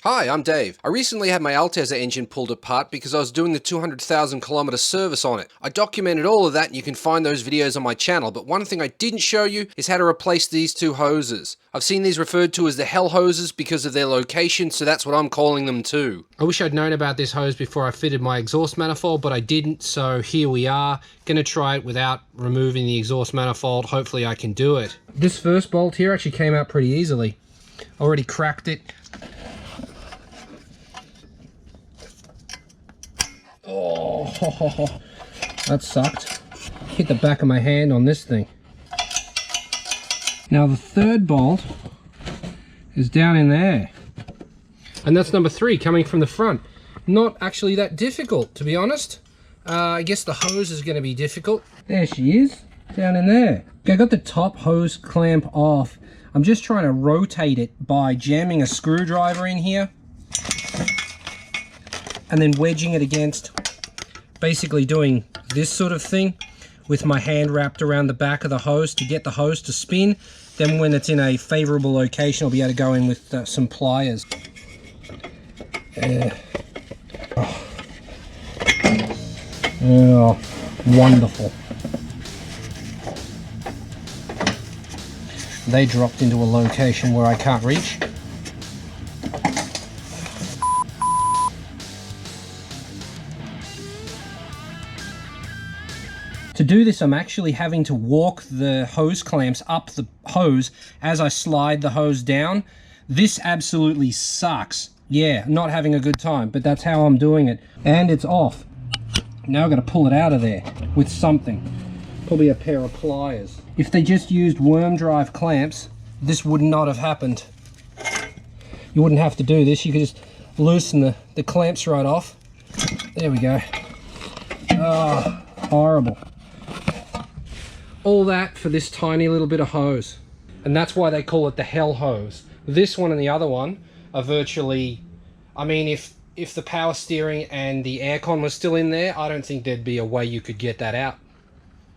Hi, I'm Dave. I recently had my Altezza engine pulled apart because I was doing the 200,000 kilometer service on it. I documented all of that and you can find those videos on my channel, but one thing I didn't show you is how to replace these two hoses. I've seen these referred to as the hell hoses because of their location, so that's what I'm calling them too. I wish I'd known about this hose before I fitted my exhaust manifold, but I didn't, so here we are. Gonna try it without removing the exhaust manifold. Hopefully I can do it. This first bolt here actually came out pretty easily. Already cracked it. Oh, that sucked. Hit the back of my hand on this thing. Now the third bolt is down in there. And that's number 3 coming from the front. Not actually that difficult, to be honest. I guess the hose is going to be difficult. There she is, down in there. Okay, I got the top hose clamp off. I'm just trying to rotate it by jamming a screwdriver in here and then wedging it against, basically doing this sort of thing with my hand wrapped around the back of the hose to get the hose to spin. Then when it's in a favorable location, I'll be able to go in with some pliers. Oh, wonderful. They dropped into a location where I can't reach. To do this, I'm actually having to walk the hose clamps up the hose as I slide the hose down. This absolutely sucks. Yeah, not having a good time, but that's how I'm doing it. And it's off. Now I've got to pull it out of there with something. Probably a pair of pliers. If they just used worm drive clamps, this would not have happened. You wouldn't have to do this. You could just loosen the clamps right off. There we go. Oh, horrible. All that for this tiny little bit of hose. And that's why they call it the hell hose. This one and the other one are virtually, I mean, if the power steering and the aircon was still in there, I don't think there'd be a way you could get that out.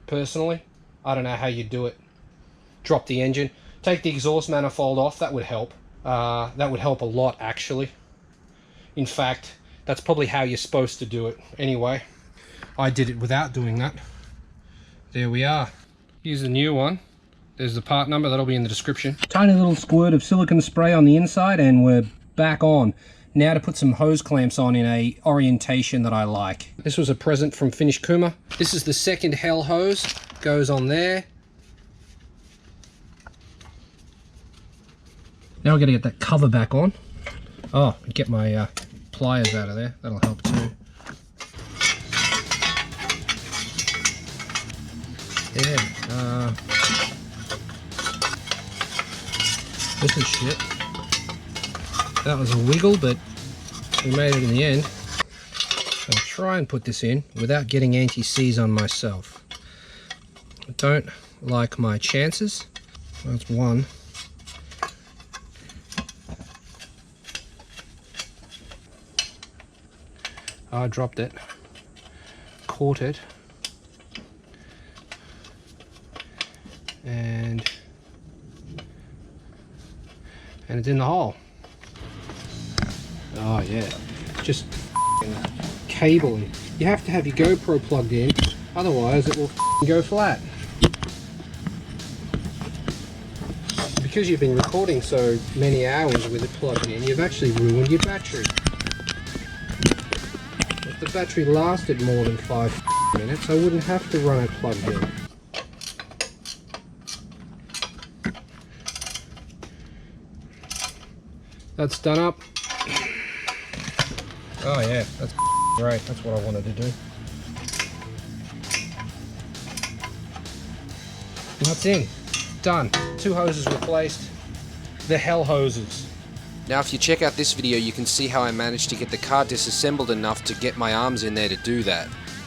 Personally, I don't know how you'd do it. Drop the engine, take the exhaust manifold off, that would help. That would help a lot, actually. In fact, that's probably how you're supposed to do it anyway. I did it without doing that. There we are. Here's the new one. There's the part number, that'll be in the description. Tiny little squirt of silicone spray on the inside and we're back on. Now to put some hose clamps on in a orientation that I like. This was a present from Finnish Kuma. This is the second hell hose. Goes on there. Now I've got to get that cover back on. Oh, get my pliers out of there. That'll help too. Yeah, this is shit. That was a wiggle, but we made it in the end. I'll try and put this in without getting anti-seize on myself. I don't like my chances. That's one. I dropped it, caught it, and it's in the hole. Oh yeah, just cabling. You have to have your GoPro plugged in, otherwise it will go flat. Because you've been recording so many hours with it plugged in, you've actually ruined your battery. If the battery lasted more than 5 minutes, I wouldn't have to run it plugged in. That's done up. Oh yeah, that's great. That's what I wanted to do. And that's in. Done. 2 hoses replaced. The hell hoses. Now if you check out this video, you can see how I managed to get the car disassembled enough to get my arms in there to do that.